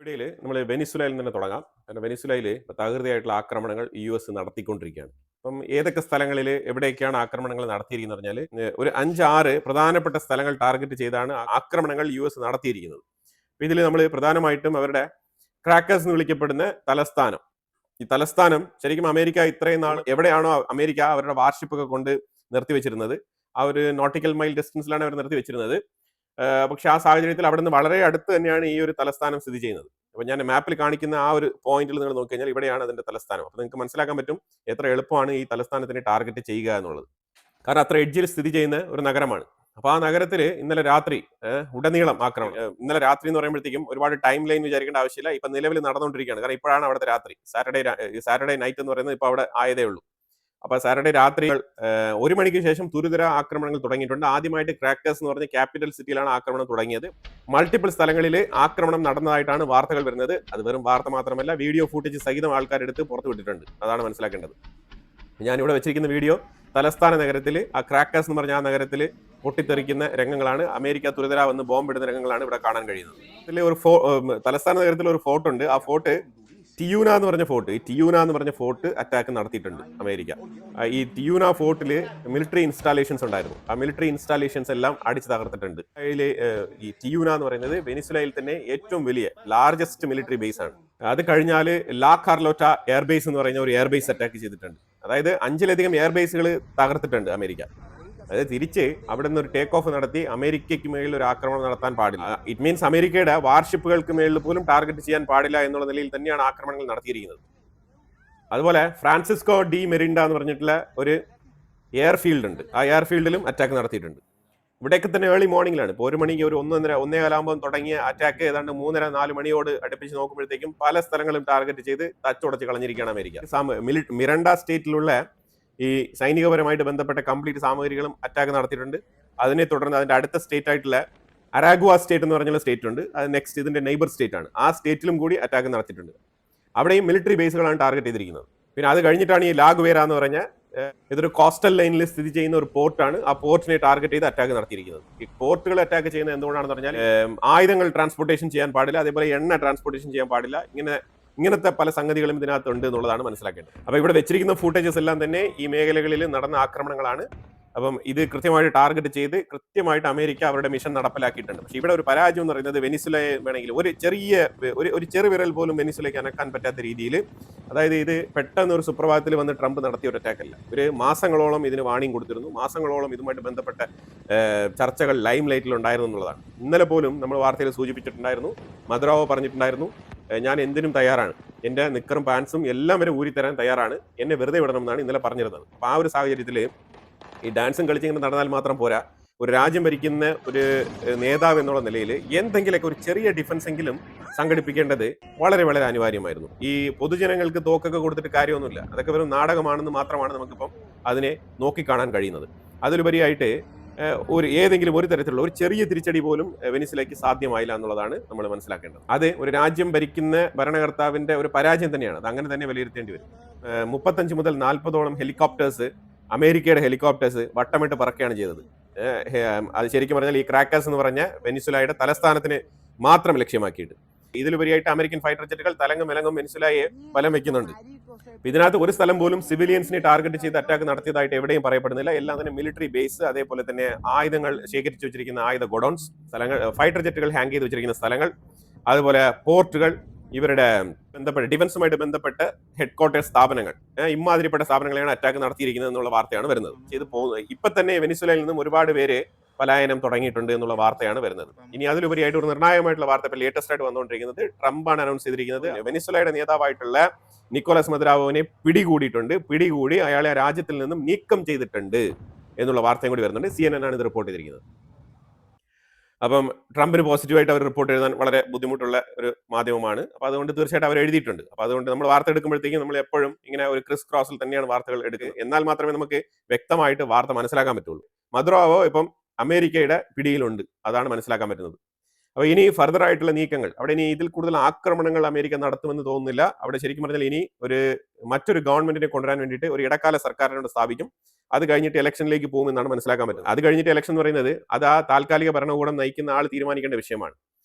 ഇടയിൽ നമ്മൾ വെനിസുലയിൽ തന്നെ തുടങ്ങാം. കാരണം വെനിസുലയിൽ തകൃതിയായിട്ടുള്ള ആക്രമണങ്ങൾ യു.എസ് നടത്തിക്കൊണ്ടിരിക്കുകയാണ്. അപ്പം ഏതൊക്കെ സ്ഥലങ്ങളിൽ എവിടെയൊക്കെയാണ് ആക്രമണങ്ങൾ നടത്തിയിരിക്കുന്നത് പറഞ്ഞാൽ ഒരു 5-6 പ്രധാനപ്പെട്ട സ്ഥലങ്ങൾ ടാർഗറ്റ് ചെയ്താണ് ആക്രമണങ്ങൾ യു.എസ് നടത്തിയിരിക്കുന്നത്. അപ്പോൾ ഇതിൽ നമ്മൾ പ്രധാനമായിട്ടും അവരുടെ ക്രാക്കേഴ്സ് എന്ന് വിളിക്കപ്പെടുന്ന തലസ്ഥാനം. ഈ തലസ്ഥാനം ശരിക്കും അമേരിക്ക ഇത്രയും നാൾ എവിടെയാണോ അമേരിക്ക അവരുടെ വാർഷിപ്പൊക്കെ കൊണ്ട് നിർത്തിവെച്ചിരുന്നത്, ആ ഒരു നോട്ടിക്കൽ മൈൽ ഡിസ്റ്റൻസിലാണ് അവർ നിർത്തിവെച്ചിരുന്നത്. പക്ഷെ ആ സാഹചര്യത്തിൽ അവിടെ നിന്ന് വളരെ അടുത്ത് തന്നെയാണ് ഈ ഒരു തലസ്ഥാനം സ്ഥിതി ചെയ്യുന്നത്. അപ്പോൾ ഞാൻ മാപ്പിൽ കാണിക്കുന്ന ആ ഒരു പോയിന്റിൽ നിങ്ങൾ നോക്കിക്കഴിഞ്ഞാൽ ഇവിടെയാണ് അതിന്റെ തലസ്ഥാനം. അപ്പോൾ നിങ്ങൾക്ക് മനസ്സിലാക്കാൻ പറ്റും എത്ര എളുപ്പമാണ് ഈ തലസ്ഥാനത്തിനെ ടാർഗറ്റ് ചെയ്യുക എന്നുള്ളത്. കാരണം അത്ര എഡ്ജിൽ സ്ഥിതി ചെയ്യുന്ന ഒരു നഗരമാണ്. അപ്പോൾ ആ നഗരത്തിൽ ഇന്നലെ രാത്രി ഉടനീളം ആക്രമണം. ഇന്നലെ രാത്രി എന്ന് പറയുമ്പോഴത്തേക്കും ഒരുപാട് ടൈം ലൈൻ വിചാരിക്കേണ്ട ആവശ്യമില്ല. ഇപ്പൊ നിലവിൽ നടന്നുകൊണ്ടിരിക്കുകയാണ്. കാരണം ഇപ്പോഴാണ് അവിടുത്തെ രാത്രി. സാറ്റർഡേ നൈറ്റ് എന്ന് പറയുന്നത് ഇപ്പോൾ അവിടെ ആയതേ ഉള്ളൂ. അപ്പൊ സാറ്റർഡേ രാത്രി 1 മണിക്ക് ശേഷം തുരിതര ആക്രമണങ്ങൾ തുടങ്ങിയിട്ടുണ്ട്. ആദ്യമായിട്ട് ക്രാക്കേഴ്സ് എന്ന് പറഞ്ഞ ക്യാപിറ്റൽ സിറ്റിയിലാണ് ആക്രമണം തുടങ്ങിയത്. മൾട്ടിപ്പിൾ സ്ഥലങ്ങളിൽ ആക്രമണം നടന്നതായിട്ടാണ് വാർത്തകൾ വരുന്നത്. അത് വെറും വാർത്ത മാത്രമല്ല, വീഡിയോ ഫൂട്ടേജ് സഹിതം ആൾക്കാരെടുത്ത് പുറത്തു വിട്ടിട്ടുണ്ട്. അതാണ് മനസ്സിലാക്കേണ്ടത്. ഞാനിവിടെ വെച്ചിരിക്കുന്ന വീഡിയോ തലസ്ഥാന നഗരത്തിൽ ആ ക്രാക്കേഴ്സ് എന്ന് പറഞ്ഞ ആ നഗരത്തിൽ പൊട്ടിത്തെറിക്കുന്ന രംഗങ്ങളാണ്. അമേരിക്ക തുരിതര വന്ന് ബോംബിടുന്ന രംഗങ്ങളാണ് ഇവിടെ കാണാൻ കഴിയുന്നത്. ഇതിൽ ഒരു തലസ്ഥാന നഗരത്തിൽ ഒരു ഫോർട്ട് ഉണ്ട്. ആ ഫോർട്ട് ടിയൂന എന്ന് പറഞ്ഞ ഫോർട്ട്, ഈ ടിയൂന എന്ന് പറഞ്ഞ ഫോർട്ട് അറ്റാക്ക് നടത്തിയിട്ടുണ്ട് അമേരിക്ക. ഈ ടിയൂന ഫോർട്ടിൽ മിലിറ്ററി ഇൻസ്റ്റാലേഷൻസ് ഉണ്ടായിരുന്നു. ആ മിലിറ്ററി ഇൻസ്റ്റാലേഷൻസ് എല്ലാം അടിച്ചു തകർത്തിട്ടുണ്ട്. അതിൽ ഈ ടിയൂന എന്ന് പറയുന്നത് വെനിസുലയിൽ തന്നെ ഏറ്റവും വലിയ ലാർജസ്റ്റ് മിലിറ്ററി ബേസ് ആണ്. അത് കഴിഞ്ഞാൽ ലാ കാർലോട്ട എയർബേസ് എന്ന് പറയുന്ന ഒരു എയർബേസ് അറ്റാക്ക് ചെയ്തിട്ടുണ്ട്. അതായത് 5ലധികം എയർബേസുകൾ തകർത്തിട്ടുണ്ട് അമേരിക്ക. അതായത് തിരിച്ച് അവിടെ നിന്ന് ഒരു ടേക്ക് ഓഫ് നടത്തി അമേരിക്കയ്ക്ക് മേളിൽ ഒരു ആക്രമണം നടത്താൻ പാടില്ല. ഇറ്റ് മീൻസ് അമേരിക്കയുടെ വാർഷിപ്പുകൾക്ക് മേളിൽ പോലും ടാർഗറ്റ് ചെയ്യാൻ പാടില്ല എന്നുള്ള നിലയിൽ തന്നെയാണ് ആക്രമണങ്ങൾ നടത്തിയിരിക്കുന്നത്. അതുപോലെ ഫ്രാൻസിസ്കോ ഡി മെറിൻഡ എന്ന് പറഞ്ഞിട്ടുള്ള ഒരു എയർഫീൽഡ് ഉണ്ട്. ആ എയർഫീൽഡിലും അറ്റാക്ക് നടത്തിയിട്ടുണ്ട്. ഇവിടെയൊക്കെ തന്നെ ഏർലി മോർണിംഗിലാണ്. ഇപ്പോൾ 1 മണിക്ക് ഒരു 1:15 തുടങ്ങിയ അറ്റാക്ക് ഏതാണ്ട് 3:30-4 മണിയോട് അടുപ്പിച്ച് നോക്കുമ്പോഴത്തേക്കും പല സ്ഥലങ്ങളും ടാർഗറ്റ് ചെയ്ത് തച്ചുടച്ച് കളഞ്ഞിരിക്കുകയാണ് അമേരിക്ക. മിറണ്ട സ്റ്റേറ്റിലുള്ള ഈ സൈനികപരമായിട്ട് ബന്ധപ്പെട്ട കംപ്ലീറ്റ് സാമഗ്രികളും അറ്റാക്ക് നടത്തിയിട്ടുണ്ട്. അതിനെ തുടർന്ന് അതിന്റെ അടുത്ത സ്റ്റേറ്റ് ആയിട്ടുള്ള അരാഗ്വ സ്റ്റേറ്റ് എന്ന് പറഞ്ഞുള്ള സ്റ്റേറ്റ് ഉണ്ട്. അത് നെക്സ്റ്റ് ഇതിന്റെ നെയ്ബർ സ്റ്റേറ്റ് ആണ്. ആ സ്റ്റേറ്റിലും കൂടി അറ്റാക്ക് നടത്തിയിട്ടുണ്ട്. അവിടെയും മിലിറ്ററി ബേസുകളാണ് ടാർഗറ്റ് ചെയ്തിരിക്കുന്നത്. പിന്നെ അത് കഴിഞ്ഞിട്ടാണ് ഈ ലാഗ്വേര എന്ന് പറഞ്ഞ ഇതൊരു കോസ്റ്റൽ ലൈനിൽ സ്ഥിതി ചെയ്യുന്ന ഒരു പോർട്ടാണ്. ആ പോർട്ടിനെ ടാർഗറ്റ് ചെയ്ത് അറ്റാക്ക് നടത്തിയിരിക്കുന്നത്. ഈ പോർട്ടുകൾ അറ്റാക്ക് ചെയ്യുന്നത് എന്തുകൊണ്ടാണെന്ന് പറഞ്ഞാൽ ആയുധങ്ങൾ ട്രാൻസ്പോർട്ടേഷൻ ചെയ്യാൻ പാടില്ല, അതേപോലെ എണ്ണ ട്രാൻസ്പോർട്ടേഷൻ ചെയ്യാൻ പാടില്ല. ഇങ്ങനത്തെ പല സംഗതികളും ഇതിനകത്തുണ്ട് എന്നുള്ളതാണ് മനസ്സിലാക്കേണ്ടത്. അപ്പോൾ ഇവിടെ വെച്ചിരിക്കുന്ന ഫൂട്ടേജസ് എല്ലാം തന്നെ ഈ മേഖലകളിൽ നടന്ന ആക്രമണങ്ങളാണ്. അപ്പം ഇത് കൃത്യമായിട്ട് ടാർഗറ്റ് ചെയ്ത് കൃത്യമായിട്ട് അമേരിക്ക അവരുടെ മിഷൻ നടപ്പിലാക്കിയിട്ടുണ്ട്. പക്ഷേ ഇവിടെ ഒരു പരാജയം എന്ന് പറയുന്നത് വെനിസുലയെ വേണമെങ്കിൽ ഒരു ചെറുവിരൽ പോലും വെനിസുലയ്ക്ക് അനക്കാൻ പറ്റാത്ത രീതിയിൽ, അതായത് ഇത് പെട്ടെന്ന് ഒരു സുപ്രഭാതത്തിൽ വന്ന് ട്രംപ് നടത്തിയ ഒരു അറ്റാക്കല്ല. ഒരു മാസങ്ങളോളം ഇതിന് വാണിംഗ് കൊടുത്തിരുന്നു. മാസങ്ങളോളം ഇതുമായിട്ട് ബന്ധപ്പെട്ട ചർച്ചകൾ ലൈം ലൈറ്റിൽ ഉണ്ടായിരുന്നു എന്നുള്ളതാണ്. ഇന്നലെ പോലും നമ്മൾ വാർത്തയിൽ സൂചിപ്പിച്ചിട്ടുണ്ടായിരുന്നു. മദുറാവോ പറഞ്ഞിട്ടുണ്ടായിരുന്നു, ഞാൻ എന്തിനും തയ്യാറാണ്, എൻ്റെ നിക്കറും പാൻസും എല്ലാം വരെ ഊരിത്തരാൻ തയ്യാറാണ്, എന്നെ വെറുതെ വിടണം എന്നാണ് ഇന്നലെ പറഞ്ഞിരുന്നത്. അപ്പോൾ ആ ഒരു സാഹചര്യത്തിൽ ഈ ഡാൻസും കളിച്ചിങ്ങനെ നടന്നാൽ മാത്രം പോരാ. ഒരു രാജ്യം ഭരിക്കുന്ന ഒരു നേതാവ് എന്നുള്ള നിലയിൽ എന്തെങ്കിലുമൊക്കെ ഒരു ചെറിയ ഡിഫൻസ് എങ്കിലും സംഘടിപ്പിക്കേണ്ടത് വളരെ വളരെ അനിവാര്യമായിരുന്നു. ഈ പൊതുജനങ്ങൾക്ക് തോക്കൊക്കെ കൊടുത്തിട്ട് കാര്യമൊന്നുമില്ല. അതൊക്കെ വെറും നാടകമാണെന്ന് മാത്രമാണ് നമുക്കിപ്പം അതിനെ നോക്കിക്കാണാൻ കഴിയുന്നത്. അതിലുപരിയായിട്ട് ഏതെങ്കിലും ഒരു തരത്തിലുള്ള ഒരു ചെറിയ തിരിച്ചടി പോലും വെനിസുലയ്ക്ക് സാധ്യമായില്ല എന്നുള്ളതാണ് നമ്മൾ മനസ്സിലാക്കേണ്ടത്. അത് ഒരു രാജ്യം ഭരിക്കുന്ന ഭരണകർത്താവിന്റെ ഒരു പരാജയം തന്നെയാണ്. അത് അങ്ങനെ തന്നെ വിലയിരുത്തേണ്ടി വരും. 35 മുതൽ 40ഓളം ഹെലികോപ്റ്റേഴ്സ്, അമേരിക്കയുടെ ഹെലികോപ്റ്റേഴ്സ് വട്ടമിട്ട് പറക്കുകയാണ് ചെയ്തത്. അത് ശരിക്കും പറഞ്ഞാൽ ഈ ക്രാക്കേഴ്സ് എന്ന് പറഞ്ഞ വെനിസുലയുടെ തലസ്ഥാനത്തിന് മാത്രം ലക്ഷ്യമാക്കിയിട്ട്. ഇതിലുപരിയായിട്ട് അമേരിക്കൻ ഫൈറ്റർ ജെറ്റുകൾ തലങ്ങും വിലങ്ങും വെനിസുലയെ ബലം വെക്കുന്നുണ്ട്. ഇതിനകത്ത് ഒരു സ്ഥലം പോലും സിവിലിയൻസിനെ ടാർഗറ്റ് ചെയ്ത് അറ്റാക്ക് നടത്തിയതായിട്ട് എവിടെയും പറയപ്പെടുന്നില്ല. എല്ലാം തന്നെ മിലിറ്ററി ബേസ്, അതേപോലെ തന്നെ ആയുധങ്ങൾ ശേഖരിച്ചു വെച്ചിരിക്കുന്ന ആയുധ ഗോഡൌൺസ്, സ്ഥലങ്ങൾ, ഫൈറ്റർ ജെറ്റുകൾ ഹാങ് ചെയ്ത് വെച്ചിരിക്കുന്ന സ്ഥലങ്ങൾ, അതുപോലെ പോർട്ടുകൾ, ഇവരുടെ ഡിഫൻസുമായിട്ട് ബന്ധപ്പെട്ട ഹെഡ് ക്വാർട്ടേഴ്സ് സ്ഥാപനങ്ങൾ, ഇമാതിരിപ്പെട്ട സ്ഥാപനങ്ങളെയാണ് അറ്റാക്ക് നടത്തിയിരിക്കുന്നത് എന്നുള്ള വാർത്തയാണ് വരുന്നത്. ഇപ്പൊ തന്നെ വെനിസുലയിൽ നിന്നും ഒരുപാട് പേര് പലായനം തുടങ്ങിയിട്ടുണ്ട് എന്നുള്ള വാർത്തയാണ് വരുന്നത്. ഇനി അതിലുപരിയായിട്ട് ഒരു നിർണായകമായിട്ടുള്ള വാർത്ത ഇപ്പോൾ ലേറ്റസ്റ്റ് ആയിട്ട് വന്നുകൊണ്ടിരിക്കുന്നത്, ട്രംപാണ് അനൗൺസ് ചെയ്തിരിക്കുന്നത് വെനിസുലയുടെ നേതാവായിട്ടുള്ള നിക്കോളസ് മദുറാവോനെ പിടികൂടി അയാളെ രാജ്യത്തിൽ നിന്നും നീക്കം ചെയ്തിട്ടുണ്ട് എന്നുള്ള വാർത്തയും കൂടി വരുന്നുണ്ട്. CNN ആണ് ഇത് റിപ്പോർട്ട് ചെയ്തിരിക്കുന്നത്. അപ്പം ട്രംപിന് പോസിറ്റീവായിട്ട് അവർ റിപ്പോർട്ട് എഴുതാൻ വളരെ ബുദ്ധിമുട്ടുള്ള ഒരു മാധ്യമമാണ്. അപ്പോൾ അതുകൊണ്ട് തീർച്ചയായിട്ടും അവർ എഴുതിയിട്ടുണ്ട്. അപ്പോൾ അതുകൊണ്ട് നമ്മൾ വാർത്ത എടുക്കുമ്പോഴത്തേക്കും നമ്മൾ എപ്പോഴും ഇങ്ങനെ ഒരു ക്രിസ് ക്രോസിൽ തന്നെയാണ് വാർത്തകൾ എടുക്കുക. എന്നാൽ മാത്രമേ നമുക്ക് വ്യക്തമായിട്ട് വാർത്ത മനസ്സിലാക്കാൻ പറ്റുള്ളൂ. മദുറാവോ ഇപ്പം അമേരിക്കയുടെ പിടിയിലുണ്ട്, അതാണ് മനസ്സിലാക്കാൻ പറ്റുന്നത്. അപ്പോൾ ഇനി ഫർദർ ആയിട്ടുള്ള നീക്കങ്ങൾ, അവിടെ ഇനി ഇതിൽ കൂടുതൽ ആക്രമണങ്ങൾ അമേരിക്ക നടത്തുമെന്ന് തോന്നുന്നില്ല. അവിടെ ശരിക്കും പറഞ്ഞാൽ ഇനി മറ്റൊരു ഗവൺമെന്റിനെ കൊണ്ടുവരാൻ വേണ്ടിയിട്ട് ഒരു ഇടക്കാല സർക്കാരിനോട് സ്ഥാപിക്കും. അത് കഴിഞ്ഞിട്ട് ഇലക്ഷനിലേക്ക് പോകുമെന്നാണ് മനസ്സിലാക്കാൻ പറ്റുന്നത്. അത് കഴിഞ്ഞിട്ട് ഇലക്ഷൻ എന്ന് പറയുന്നത് അത് ആ താൽക്കാലിക ഭരണകൂടം നയിക്കുന്ന ആൾ തീരുമാനിക്കേണ്ട വിഷയമാണ്.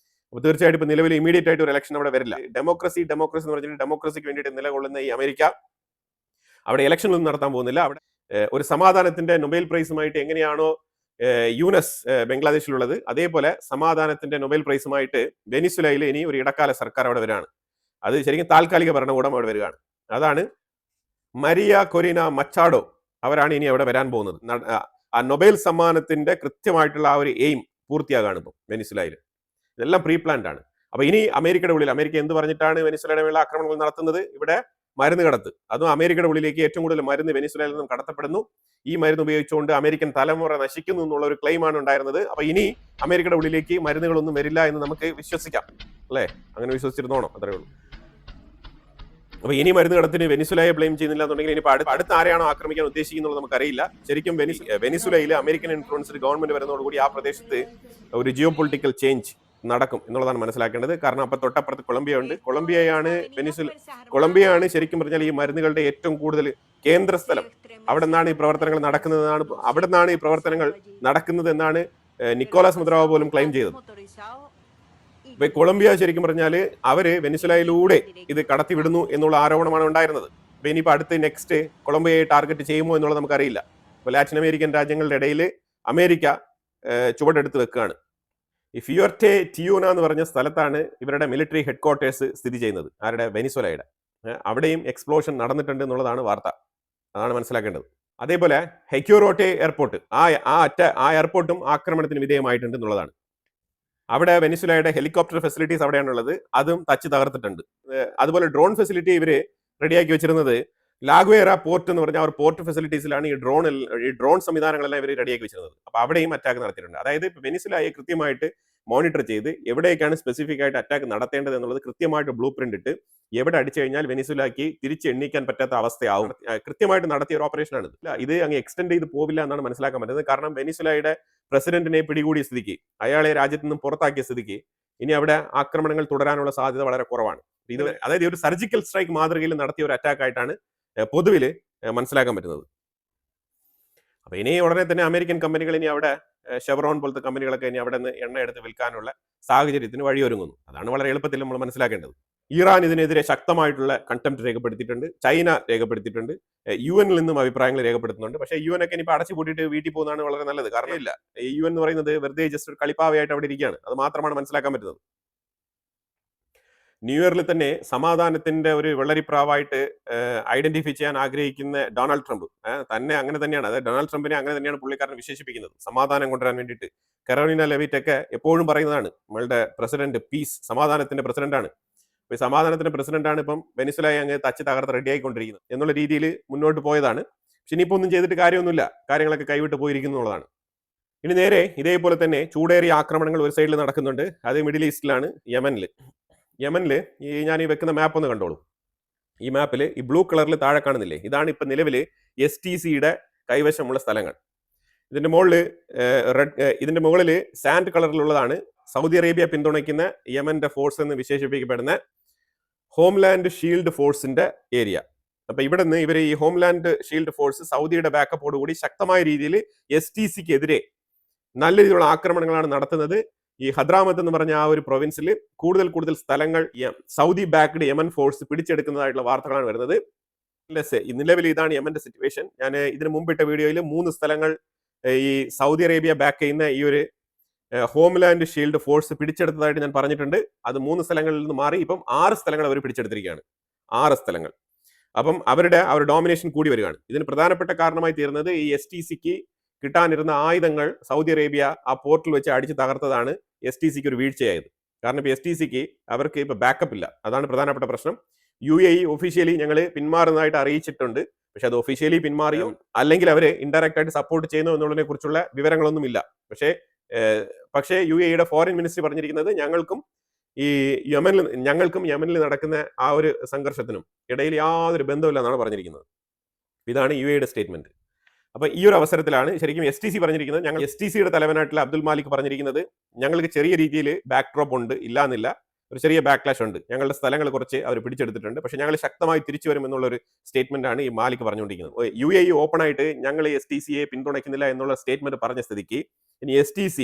അപ്പോൾ തീർച്ചയായിട്ടും ഇപ്പോൾ നിലവിൽ ഇമീഡിയറ്റ് ആയിട്ട് ഒരു ഇലക്ഷൻ അവിടെ വരില്ല. ഡെമോക്രസി എന്ന് പറഞ്ഞിട്ട് ഡെമോക്രസിക്ക് വേണ്ടിയിട്ട് നിലകൊള്ളുന്ന ഈ അമേരിക്ക അവിടെ ഇലക്ഷനൊന്നും നടത്താൻ പോകുന്നില്ല. അവിടെ ഒരു സമാധാനത്തിന്റെ നൊബേൽ പ്രൈസുമായിട്ട് എങ്ങനെയാണോ യൂനസ് ബംഗ്ലാദേശിലുള്ളത്, അതേപോലെ സമാധാനത്തിന്റെ നൊബേൽ പ്രൈസുമായിട്ട് വെനിസുലയിൽ ഇനി ഒരു ഇടക്കാല സർക്കാർ അവിടെ വരികയാണ്. അത് ശരിക്കും താൽക്കാലിക ഭരണകൂടം അവിടെ വരികയാണ്. അതാണ് മരിയ കൊറിന മച്ചാഡോ. അവരാണ് ഇനി അവിടെ വരാൻ പോകുന്നത്. ആ നൊബേൽ സമ്മാനത്തിന്റെ കൃത്യമായിട്ടുള്ള ആ ഒരു എയിം പൂർത്തിയാകാണ് ഇപ്പോൾ വെനിസുലയിൽ. ഇതെല്ലാം പ്രീ പ്ലാൻഡ് ആണ്. അപ്പൊ ഇനി അമേരിക്കയുടെ ഉള്ളിൽ അമേരിക്ക എന്ത് പറഞ്ഞിട്ടാണ് വെനിസുലയുടെ മേലുള്ള ആക്രമണങ്ങൾ നടത്തുന്നത്? ഇവിടെ മരുന്ന് കടത്ത്, അതും അമേരിക്കയുടെ ഉള്ളിലേക്ക് ഏറ്റവും കൂടുതൽ മരുന്ന് വെനിസുലയിൽ നിന്നും കടത്തപ്പെടുന്നു. ഈ മരുന്ന് ഉപയോഗിച്ചുകൊണ്ട് അമേരിക്കൻ തലമുറ നശിക്കുന്നു എന്നുള്ള ഒരു ക്ലെയിമാണ് ഉണ്ടായിരുന്നത്. അപ്പൊ ഇനി അമേരിക്കയുടെ ഉള്ളിലേക്ക് മരുന്നുകളൊന്നും വരില്ല എന്ന് നമുക്ക് വിശ്വസിക്കാം, അല്ലേ? അങ്ങനെ വിശ്വസിച്ചിരുന്നോണം, അത്രേ ഉള്ളൂ. അപ്പൊ ഇനി മരുന്ന് കടത്തിന് വെനിസുലയെ ബ്ലെയിം ചെയ്യുന്നില്ല എന്നുണ്ടെങ്കിൽ ഇനി അടുത്ത ആരെയാണോ ആക്രമിക്കാൻ ഉദ്ദേശിക്കുന്നത് നമുക്കറിയില്ല. ശരിക്കും വെനിസുലയിൽ അമേരിക്കൻ ഇൻഫ്ലുവൻസ്ഡ് ഗവൺമെന്റ് വരുന്നതോടുകൂടി ആ പ്രദേശത്ത് ഒരു ജിയോ പൊളിറ്റിക്കൽ ചേഞ്ച് നടക്കും എന്നുള്ളതാണ് മനസ്സിലാക്കേണ്ടത്. കാരണം അപ്പൊ തൊട്ടപ്പുറത്ത് കൊളംബിയ ഉണ്ട്. കൊളംബിയയാണ് ശരിക്കും പറഞ്ഞാൽ ഈ മരുന്നുകളുടെ ഏറ്റവും കൂടുതൽ കേന്ദ്രസ്ഥലം. അവിടെ നിന്നാണ് ഈ പ്രവർത്തനങ്ങൾ നടക്കുന്നത് എന്നാണ് നിക്കോളാസ് മദുറോ പോലും ക്ലെയിം ചെയ്തത്. ഇപ്പൊ കൊളംബിയ ശരിക്കും പറഞ്ഞാൽ അവര് വെനിസുലയിലൂടെ ഇത് കടത്തിവിടുന്നു എന്നുള്ള ആരോപണമാണ് ഉണ്ടായിരുന്നത്. അപ്പൊ ഇനിയിപ്പോ അടുത്ത് നെക്സ്റ്റ് കൊളംബിയയെ ടാർഗറ്റ് ചെയ്യുമോ എന്നുള്ളത് നമുക്കറിയില്ല. ഇപ്പൊ ലാറ്റിൻ അമേരിക്കൻ രാജ്യങ്ങളുടെ ഇടയിൽ അമേരിക്ക ചുവടെടുത്ത് വെക്കുകയാണ്. ഈ ഫിയോർട്ടെ ടിയൂന എന്ന് പറഞ്ഞ സ്ഥലത്താണ് ഇവരുടെ മിലിറ്ററി ഹെഡ്ക്വാർട്ടേഴ്സ് സ്ഥിതി ചെയ്യുന്നത്, ആരുടെ? വെനിസുലയുടെ. അവിടെയും എക്സ്പ്ലോഷൻ നടന്നിട്ടുണ്ട് എന്നുള്ളതാണ് വാർത്ത. അതാണ് മനസ്സിലാക്കേണ്ടത്. അതേപോലെ ഹെക്യൂറോട്ടെ എയർപോർട്ട്, ആ എയർപോർട്ടും ആക്രമണത്തിന് വിധേയമായിട്ടുണ്ട് എന്നുള്ളതാണ്. അവിടെ വെനിസുലയുടെ ഹെലികോപ്റ്റർ ഫെസിലിറ്റീസ് അവിടെയാണുള്ളത്, അതും തച്ച് തകർത്തിട്ടുണ്ട്. അതുപോലെ ഡ്രോൺ ഫെസിലിറ്റി ഇവര് റെഡിയാക്കി വെച്ചിരുന്നത് ലാഗ്വേറ പോർട്ട് എന്ന് പറഞ്ഞ ഒരു പോർട്ട് ഫെസിലിറ്റീസിലാണ് ഈ ഡ്രോൺ സംവിധാനങ്ങളെല്ലാം ഇവർ റെഡിയാക്കി വെച്ചിരുന്നത്. അപ്പൊ അവിടെയും അറ്റാക്ക് നടത്തിയിട്ടുണ്ട്. അതായത് വെനിസുലയെ കൃത്യമായിട്ട് മോണിറ്റർ ചെയ്ത് എവിടേക്കാണ് സ്പെസിഫിക് ആയിട്ട് അറ്റാക്ക് നടത്തേണ്ടത് എന്നുള്ളത് കൃത്യമായിട്ട് ബ്ലൂ പ്രിന്റ് ഇട്ട് എവിടെ അടിച്ചു കഴിഞ്ഞാൽ വെനിസുലയ്ക്ക് തിരിച്ച് എണ്ണിക്കാൻ പറ്റാത്ത അവസ്ഥയാവും കൃത്യമായിട്ട് നടത്തിയ ഒരു ഓപ്പറേഷനാണ്. ഇത് അങ്ങ് എക്സ്റ്റെൻഡ് ചെയ്ത് പോവില്ല എന്നാണ് മനസ്സിലാക്കാൻ പറ്റുന്നത്. കാരണം വെനിസുലയുടെ പ്രസിഡന്റിനെ പിടികൂടിയ സ്ഥിതിക്ക്, അയാളെ രാജ്യത്ത് നിന്നും പുറത്താക്കിയ സ്ഥിതിക്ക് ഇനി അവിടെ ആക്രമണങ്ങൾ തുടരാനുള്ള സാധ്യത വളരെ കുറവാണ്. അതായത് ഒരു സർജിക്കൽ സ്ട്രൈക്ക് മാതൃകയിൽ നടത്തിയ ഒരു അറ്റാക്ക് ആയിട്ടാണ് പൊതുവിൽ മനസ്സിലാക്കാൻ പറ്റുന്നത്. അപ്പൊ ഇനി ഉടനെ തന്നെ അമേരിക്കൻ കമ്പനികൾ ഇനി അവിടെ ഷെവറോൺ പോലത്തെ കമ്പനികളൊക്കെ ഇനി അവിടെ നിന്ന് എണ്ണ എടുത്ത് വിൽക്കാനുള്ള സാഹചര്യത്തിന് വഴിയൊരുങ്ങുന്നു. അതാണ് വളരെ എളുപ്പത്തിൽ നമ്മൾ മനസ്സിലാക്കേണ്ടത്. ഇറാൻ ഇതിനെതിരെ ശക്തമായിട്ടുള്ള കണ്ടംപ്റ്റ് രേഖപ്പെടുത്തിയിട്ടുണ്ട്, ചൈന രേഖപ്പെടുത്തിയിട്ടുണ്ട്, UN നിന്നും അഭിപ്രായങ്ങൾ രേഖപ്പെടുത്തുന്നുണ്ട്. പക്ഷേ UN ഒക്കെ ഇനിയിപ്പോൾ അടച്ചു പൂട്ടിയിട്ട് വീട്ടിൽ പോകുന്നതാണ് വളരെ നല്ലത്. കാരണം ഇല്ല, UN എന്ന് പറയുന്നത് വെറുതെ ജസ്റ്റ് ഒരു കളിപ്പാവയായിട്ട് അവിടെ ഇരിക്കുകയാണ്. അത് മാത്രമാണ് മനസ്സിലാക്കാൻ പറ്റുന്നത്. ന്യൂ ഇയറിൽ തന്നെ സമാധാനത്തിന്റെ ഒരു വെള്ളരിപ്രാവായിട്ട് ഐഡന്റിഫൈ ചെയ്യാൻ ആഗ്രഹിക്കുന്ന ഡൊണാൾഡ് ട്രംപ് തന്നെ അങ്ങനെ തന്നെയാണ്. അതായത് ഡൊണാൾഡ് ട്രംപിനെ അങ്ങനെ തന്നെയാണ് പുള്ളിക്കാരൻ വിശേഷിപ്പിക്കുന്നത്, സമാധാനം കൊണ്ടുവരാൻ വേണ്ടിയിട്ട്. കരോലിന ലെവിറ്റ് ഒക്കെ എപ്പോഴും പറയുന്നതാണ് നമ്മളുടെ പ്രസിഡന്റ് പീസ്, സമാധാനത്തിന്റെ പ്രസിഡന്റാണ്. ഈ സമാധാനത്തിന്റെ പ്രസിഡന്റാണ് ഇപ്പം വെനിസുലയെ അങ്ങ് തച്ച് തകർത്ത് റെഡിയായിക്കൊണ്ടിരിക്കുന്നത് എന്നുള്ള രീതിയിൽ മുന്നോട്ട് പോയതാണ്. പക്ഷെ ഇനിയിപ്പോൾ ഒന്നും ചെയ്തിട്ട് കാര്യമൊന്നുമില്ല, കാര്യങ്ങളൊക്കെ കൈവിട്ട് പോയിരിക്കുന്നു എന്നുള്ളതാണ്. ഇനി നേരെ ഇതേപോലെ തന്നെ ചൂടേറിയ ആക്രമണങ്ങൾ ഒരു സൈഡിൽ നടക്കുന്നുണ്ട്. അത് മിഡിൽ ഈസ്റ്റിലാണ്, യമനിൽ ഞാൻ ഈ വെക്കുന്ന മാപ്പ് ഒന്ന് കണ്ടോളൂ. ഈ മാപ്പിൽ ഈ ബ്ലൂ കളറിൽ താഴെ കാണുന്നില്ലേ, ഇതാണ് ഇപ്പം നിലവിൽ STCയുടെ കൈവശമുള്ള സ്ഥലങ്ങൾ. ഇതിന്റെ മുകളിൽ സാൻഡ് കളറിലുള്ളതാണ് സൗദി അറേബ്യ പിന്തുണയ്ക്കുന്ന യമന്റെ ഫോഴ്സ് എന്ന് വിശേഷിപ്പിക്കപ്പെടുന്ന ഹോംലാൻഡ് ഷീൽഡ് ഫോഴ്സിന്റെ ഏരിയ. അപ്പൊ ഇവിടെ നിന്ന് ഇവർ ഈ ഹോംലാൻഡ് ഷീൽഡ് ഫോഴ്സ് സൗദിയുടെ ബാക്കപ്പോടുകൂടി ശക്തമായ രീതിയിൽ STCക്ക് എതിരെ നല്ല രീതിയിലുള്ള ആക്രമണങ്ങളാണ് നടത്തുന്നത്. ഈ ഹദ്രാമത്ത് എന്ന് പറഞ്ഞ ആ ഒരു പ്രൊവിൻസിൽ കൂടുതൽ സ്ഥലങ്ങൾ സൗദി ബാക്ക്ഡ് യമൻ ഫോഴ്സ് പിടിച്ചെടുക്കുന്നതായിട്ടുള്ള വാർത്തകളാണ് വരുന്നത്. നിലവിൽ ഇതാണ് യമന്റെ സിറ്റുവേഷൻ. ഞാൻ ഇതിന് മുമ്പിട്ട വീഡിയോയിൽ 3 സ്ഥലങ്ങൾ ഈ സൗദി അറേബ്യ ബാക്ക് ചെയ്യുന്ന ഈ ഒരു ഹോംലാൻഡ് ഷീൽഡ് ഫോഴ്സ് പിടിച്ചെടുത്തതായിട്ട് ഞാൻ പറഞ്ഞിട്ടുണ്ട്. അത് 3 സ്ഥലങ്ങളിൽ നിന്ന് മാറി ഇപ്പം 6 സ്ഥലങ്ങൾ അവർ പിടിച്ചെടുത്തിരിക്കുകയാണ്. 6 സ്ഥലങ്ങൾ. അപ്പം അവരുടെ ആ ഒരു ഡോമിനേഷൻ കൂടി വരികയാണ്. ഇതിന് പ്രധാനപ്പെട്ട കാരണമായി തീർന്നത് ഈ STCക്ക് കിട്ടാനിരുന്ന ആയുധങ്ങൾ സൗദി അറേബ്യ ആ പോർട്ടിൽ വെച്ച് അടിച്ച് തകർത്തതാണ് STCക്ക് ഒരു വീഴ്ചയായത്. കാരണം ഇപ്പൊ STCക്ക് അവർക്ക് ഇപ്പൊ ബാക്കപ്പ് ഇല്ല, അതാണ് പ്രധാനപ്പെട്ട പ്രശ്നം. UAE ഒഫീഷ്യലി ഞങ്ങൾ പിന്മാറുന്നതായിട്ട് അറിയിച്ചിട്ടുണ്ട്. പക്ഷെ അത് ഒഫീഷ്യലി പിന്മാറിയോ അല്ലെങ്കിൽ അവരെ ഇൻഡയറക്റ്റ് ആയിട്ട് സപ്പോർട്ട് ചെയ്യുന്നു എന്നുള്ളതിനെ കുറിച്ചുള്ള വിവരങ്ങളൊന്നുമില്ല. പക്ഷേ UAEയുടെ ഫോറിൻ മിനിസ്റ്ററി പറഞ്ഞിരിക്കുന്നത് ഞങ്ങൾക്കും യമനിൽ നടക്കുന്ന ആ ഒരു സംഘർഷത്തിനും ഇടയിൽ യാതൊരു ബന്ധമില്ല എന്നാണ് പറഞ്ഞിരിക്കുന്നത്. ഇതാണ് UAEയുടെ സ്റ്റേറ്റ്മെന്റ്. അപ്പൊ ഈ ഒരു അവസരത്തിലാണ് ശരിക്കും STC പറഞ്ഞിരിക്കുന്നത്. ഞങ്ങൾ STCയുടെ തലവനായിട്ടുള്ള അബ്ദുൽ മാലിക് പറഞ്ഞിരിക്കുന്നത് ഞങ്ങൾക്ക് ചെറിയ രീതിയിൽ ബാക്ക് ഡ്രോപ്പ് ഉണ്ട്, ഇല്ലാന്നില്ല, ഒരു ചെറിയ ബാക്ക്ലാഷ് ഉണ്ട്, ഞങ്ങളുടെ സ്ഥലങ്ങൾ കുറച്ച് അവർ പിടിച്ചെടുത്തിട്ടുണ്ട്, പക്ഷെ ഞങ്ങൾ ശക്തമായി തിരിച്ചു വരും എന്നുള്ളൊരു സ്റ്റേറ്റ്മെന്റ് ആണ് ഈ മാലിക് പറഞ്ഞുകൊണ്ടിരിക്കുന്നത്. UAE ഓപ്പൺ ആയിട്ട് ഞങ്ങൾ STCയെ പിന്തുണയ്ക്കുന്നില്ല എന്നുള്ള സ്റ്റേറ്റ്മെന്റ് പറഞ്ഞ സ്ഥിതിക്ക് ഇനി STC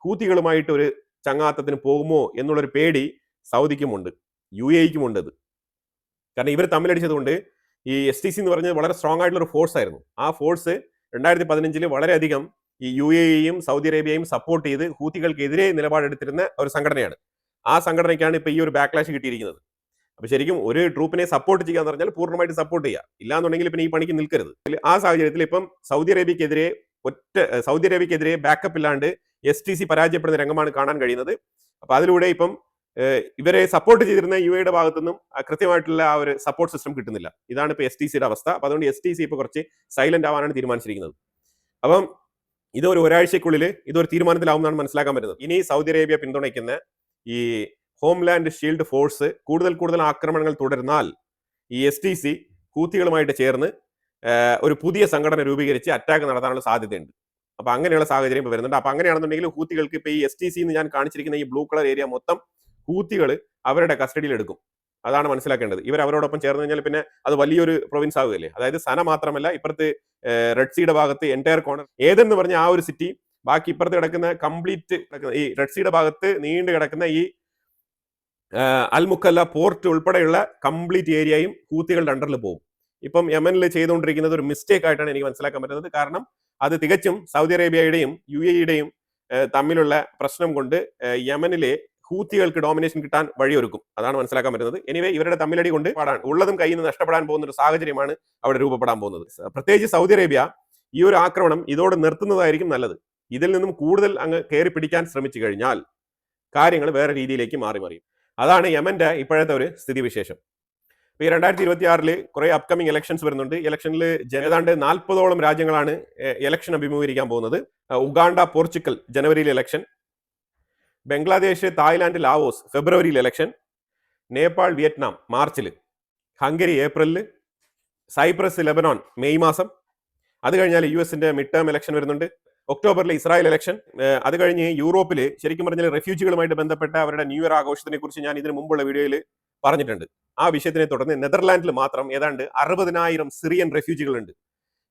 ഹൂത്തികളുമായിട്ട് ഒരു ചങ്ങാത്തത്തിന് പോകുമോ എന്നുള്ളൊരു പേടി സൗദിക്കുമുണ്ട്, UAE-ക്കുമുണ്ട്. കാരണം ഇവർ തമ്മിലടിച്ചതുകൊണ്ട് ഈ STC എന്ന് പറഞ്ഞത് വളരെ സ്ട്രോങ് ആയിട്ടുള്ള ഒരു ഫോഴ്സ് ആയിരുന്നു. ആ ഫോഴ്സ് 2015 വളരെയധികം ഈ UAE-യും സൗദി അറേബ്യയും സപ്പോർട്ട് ചെയ്ത് ഹൂത്തികൾക്കെതിരെ നിലപാടെടുത്തിരുന്ന ഒരു സംഘടനയാണ്. ആ സംഘടനയ്ക്കാണ് ഇപ്പോൾ ഈ ഒരു ബാക്ക്ലാഷ് കിട്ടിയിരിക്കുന്നത്. അപ്പൊ ശരിക്കും ഒരു ട്രൂപ്പിനെ സപ്പോർട്ട് ചെയ്യുക എന്ന് പറഞ്ഞാൽ പൂർണ്ണമായിട്ട് സപ്പോർട്ട് ചെയ്യുക, ഇല്ലാന്നുണ്ടെങ്കിൽ പിന്നെ ഈ പണിക്ക് നിൽക്കരുത്. ആ സാഹചര്യത്തിൽ ഇപ്പം സൗദി അറേബ്യക്കെതിരെ ബാക്കപ്പ് ഇല്ലാണ്ട് STC പരാജയപ്പെടുന്ന രംഗമാണ് കാണാൻ കഴിയുന്നത്. അപ്പൊ അതിലൂടെ ഇപ്പം ഇവരെ സപ്പോർട്ട് ചെയ്തിരുന്ന UAE-യുടെ ഭാഗത്തുനിന്നും കൃത്യമായിട്ടുള്ള ആ ഒരു സപ്പോർട്ട് സിസ്റ്റം കിട്ടുന്നില്ല. ഇതാണ് ഇപ്പൊ STC-യുടെ അവസ്ഥ. അപ്പൊ അതുകൊണ്ട് STC ഇപ്പൊ കുറച്ച് സൈലന്റ് ആവാനാണ് തീരുമാനിച്ചിരിക്കുന്നത്. അപ്പം ഇതൊരു ഒരാഴ്ചക്കുള്ളിൽ ഇതൊരു തീരുമാനത്തിലാവുമെന്നാണ് മനസ്സിലാക്കാൻ പറ്റുന്നത്. ഇനി സൗദി അറേബ്യ പിന്തുണയ്ക്കുന്ന ഈ ഹോംലാൻഡ് ഷീൽഡ് ഫോഴ്സ് കൂടുതൽ ആക്രമണങ്ങൾ തുടർന്നാൽ ഈ STC ഹൂത്തികളുമായിട്ട് ചേർന്ന് ഒരു പുതിയ സംഘടന രൂപീകരിച്ച് അറ്റാക്ക് നടത്താനുള്ള സാധ്യതയുണ്ട്. അപ്പൊ അങ്ങനെയുള്ള സാഹചര്യം ഇപ്പൊ വരുന്നുണ്ട്. അപ്പൊ അങ്ങനെയാണെന്നുണ്ടെങ്കിൽ ഹൂത്തികൾക്ക് ഇപ്പൊ ഈ STC എന്ന് ഞാൻ കാണിച്ചിരിക്കുന്ന ഈ ബ്ലൂ കളർ ഏരിയ മൊത്തം ഹൂത്തികൾ അവരുടെ കസ്റ്റഡിയിൽ എടുക്കും. അതാണ് മനസ്സിലാക്കേണ്ടത്. ഇവർ അവരോടൊപ്പം ചേർന്ന് കഴിഞ്ഞാൽ പിന്നെ അത് വലിയൊരു പ്രൊവിൻസ് ആവുകയല്ലേ. അതായത് സന മാത്രമല്ല, ഇപ്പുറത്ത് റെഡ് സീയുടെ ഭാഗത്ത് എൻറ്റയർ കോർണർ ഏതെന്ന് പറഞ്ഞ ആ ഒരു സിറ്റി, ബാക്കി ഇപ്പുറത്ത് കിടക്കുന്ന കംപ്ലീറ്റ് ഈ റെഡ് സീയുടെ ഭാഗത്ത് നീണ്ടു കിടക്കുന്ന ഈ അൽ-മുക്കല്ല പോർട്ട് ഉൾപ്പെടെയുള്ള കംപ്ലീറ്റ് ഏരിയയും ഹൂത്തികളുടെ അണ്ടറിൽ പോകും. ഇപ്പം യമനിൽ ചെയ്തുകൊണ്ടിരിക്കുന്നത് ഒരു മിസ്റ്റേക്ക് ആയിട്ടാണ് എനിക്ക് മനസ്സിലാക്കാൻ പറ്റുന്നത്. കാരണം അത് തികച്ചും സൗദി അറേബ്യയുടെയും UAE-യുടെയും തമ്മിലുള്ള പ്രശ്നം കൊണ്ട് യമനിലെ ഹൂത്തികൾക്ക് ഡോമിനേഷൻ കിട്ടാൻ വഴിയൊരുക്കും. അതാണ് മനസ്സിലാക്കാൻ പറ്റുന്നത്. എനിവേ ഇവരുടെ തമ്മിലടി കൊണ്ട് ഉള്ളതും കയ്യിൽ നിന്ന് നഷ്ടപ്പെടാൻ പോകുന്ന ഒരു സാഹചര്യമാണ് അവിടെ രൂപപ്പെടാൻ പോകുന്നത്. പ്രത്യേകിച്ച് സൗദി അറേബ്യ ഈ ഒരു ആക്രമണം ഇതോടെ നിർത്തുന്നതായിരിക്കും നല്ലത്. ഇതിൽ നിന്നും കൂടുതൽ അങ്ങ് കയറി പിടിക്കാൻ ശ്രമിച്ചു കഴിഞ്ഞാൽ കാര്യങ്ങൾ വേറെ രീതിയിലേക്ക് മാറി. അതാണ് യമന്റെ ഇപ്പോഴത്തെ ഒരു സ്ഥിതിവിശേഷം. ഈ 2026 കുറെ അപ്കമിങ് ഇലക്ഷൻസ് വരുന്നുണ്ട്. ഇലക്ഷനിൽ ഏതാണ്ട് 40ഓളം രാജ്യങ്ങളാണ് ഇലക്ഷൻ അഭിമുഖീകരിക്കാൻ പോകുന്നത്. ഉഗാണ്ട, പോർച്ചുഗൽ ജനുവരിയിൽ ഇലക്ഷൻ, ബംഗ്ലാദേശ്, തായ്ലാന്റ്, ലാവോസ് ഫെബ്രുവരിയിൽ ഇലക്ഷൻ, നേപ്പാൾ, വിയറ്റ്നാം മാർച്ചിൽ, ഹംഗറി ഏപ്രിലിൽ, സൈപ്രസ്, ലെബനോൺ മെയ് മാസം. അത് കഴിഞ്ഞാൽ US-ന്റെ മിഡ് ടേം ഇലക്ഷൻ വരുന്നുണ്ട്. ഒക്ടോബറിൽ ഇസ്രായേൽ ഇലക്ഷൻ. അത് കഴിഞ്ഞ് യൂറോപ്പിൽ ശരിക്കും പറഞ്ഞാൽ റെഫ്യൂജികളുമായിട്ട് ബന്ധപ്പെട്ട അവരുടെ ന്യൂ ഇയർ ആഘോഷത്തിനെ കുറിച്ച് ഞാൻ ഇതിനു മുമ്പുള്ള വീഡിയോയിൽ പറഞ്ഞിട്ടുണ്ട്. ആ വിഷയത്തിനെ തുടർന്ന് നെതർലാൻഡിൽ മാത്രം ഏതാണ്ട് 60,000 സിറിയൻ റെഫ്യൂജികളുണ്ട്.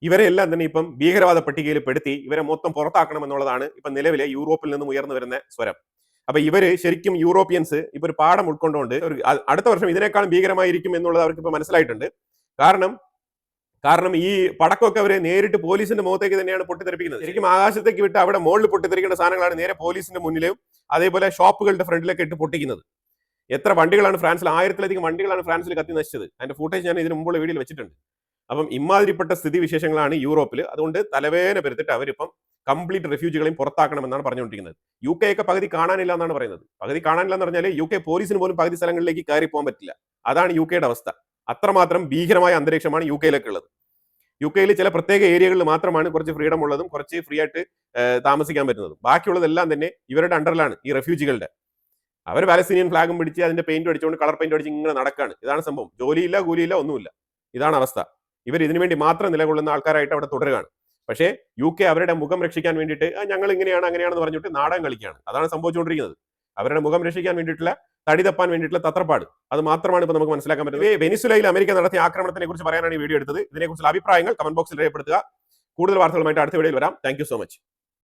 ഇവരെ എല്ലാം തന്നെ ഇപ്പം ഭീകരവാദ പട്ടികയിൽ പെടുത്തി ഇവരെ മൊത്തം പുറത്താക്കണം എന്നുള്ളതാണ് ഇപ്പം നിലവിലെ യൂറോപ്പിൽ നിന്നും ഉയർന്നു വരുന്ന സ്വരം. അപ്പൊ ഇവര് ശരിക്കും യൂറോപ്യൻസ് ഇപ്പൊ ഒരു പാഠം ഉൾക്കൊണ്ടുകൊണ്ട് അടുത്ത വർഷം ഇതിനേക്കാളും ഭീകരമായിരിക്കും എന്നുള്ളത് അവർക്ക് ഇപ്പൊ മനസ്സിലായിട്ടുണ്ട്. കാരണം ഈ പടക്കമൊക്കെ അവരെ നേരിട്ട് പോലീസിന്റെ മുഖത്തേക്ക് തന്നെയാണ് പൊട്ടിത്തെറിപ്പിക്കുന്നത്. ശരിക്കും ആകാശത്തേക്ക് വിട്ട് അവിടെ മുകളിൽ പൊട്ടിത്തെറിക്കേണ്ട സാധനങ്ങളാണ് നേരെ പോലീസിന്റെ മുന്നിലും അതേപോലെ ഷോപ്പുകളുടെ ഫ്രണ്ടിലൊക്കെ ഇട്ട് പൊട്ടിക്കുന്നത്. എത്ര വണ്ടികളാണ് ഫ്രാൻസിൽ, 1000-ലധികം വണ്ടികളാണ് ഫ്രാൻസിൽ കത്തി നശിച്ചത്. അതിന്റെ ഫുട്ടേജ് ഞാൻ ഇതിന് മുമ്പുള്ള വീഡിയോയിൽ വെച്ചിട്ടുണ്ട്. അപ്പം ഇമാതിരിപ്പെട്ട സ്ഥിതി വിശേഷങ്ങളാണ് യൂറോപ്പിൽ. അതുകൊണ്ട് തലവേദന പെരുത്തിട്ട് അവരിപ്പം കംപ്ലീറ്റ് റെഫ്യൂജികളെയും പുറത്താക്കണമെന്നാണ് പറഞ്ഞുകൊണ്ടിരിക്കുന്നത്. UK ഒക്കെ പകുതി കാണാനില്ല എന്നാണ് പറയുന്നത്. പകുതി കാണാനില്ല എന്ന് പറഞ്ഞാൽ UK പോലീസിന് പോലും പകുതി സ്ഥലങ്ങളിലേക്ക് കയറി പോകാൻ പറ്റില്ല. അതാണ് UK-യുടെ അവസ്ഥ. അത്രമാത്രം ഭീകരമായ അന്തരീക്ഷമാണ് UK-യിലൊക്കെ ഉള്ളത്. UK-യിൽ ചില പ്രത്യേക ഏരിയകളിൽ മാത്രമാണ് കുറച്ച് ഫ്രീഡം ഉള്ളതും കുറച്ച് ഫ്രീ ആയിട്ട് താമസിക്കാൻ പറ്റുന്നതും. ബാക്കിയുള്ളതെല്ലാം തന്നെ ഇവരുടെ അണ്ടറിലാണ് ഈ റെഫ്യൂജികളുടെ. അവർ പാലസ്തീനിയൻ ഫ്ലാഗും പിടിച്ച് അതിന്റെ പെയിന്റ് അടിച്ചുകൊണ്ട് കളർ പെയിന്റ് അടിച്ച് ഇങ്ങനെ നടക്കാണ്. ഇതാണ് സംഭവം. ജോലിയില്ല, കൂലിയില്ല, ഒന്നുമില്ല. ഇതാണ് അവസ്ഥ. ഇവർ ഇതിനു വേണ്ടി മാത്രം നിലകൊള്ളുന്ന ആൾക്കാരായിട്ട് അവിടെ തുടരുകയാണ്. പക്ഷേ UK അവരുടെ മുഖം രക്ഷിക്കാൻ വേണ്ടിയിട്ട് ഞങ്ങൾ ഇങ്ങനെയാണ് അങ്ങനെയാണെന്ന് പറഞ്ഞിട്ട് നാടകം കളിക്കുകയാണ്. അതാണ് സംഭവിച്ചുകൊണ്ടിരിക്കുന്നത്. അവരുടെ മുഖം രക്ഷിക്കാൻ വേണ്ടിയിട്ടുള്ള തടി തപ്പാൻ വേണ്ടിയിട്ടുള്ള തത്രപ്പാട്, അത് മാത്രമാണ് ഇപ്പോൾ നമുക്ക് മനസ്സിലാക്കാൻ പറ്റുന്നത്. വെനിസുലയിൽ അമേരിക്ക നടത്തിയ ആക്രമണത്തിനെ കുറിച്ച് പറയാനാണ് ഈ വീഡിയോ എടുത്തത്. ഇതിനെക്കുറിച്ചുള്ള അഭിപ്രായങ്ങൾ കമന്റ് ബോക്സിൽ രേഖപ്പെടുത്തുക. കൂടുതൽ വാർത്തകളുമായിട്ട് അടുത്ത വീഡിയോയിൽ വരാം. Thank you so much.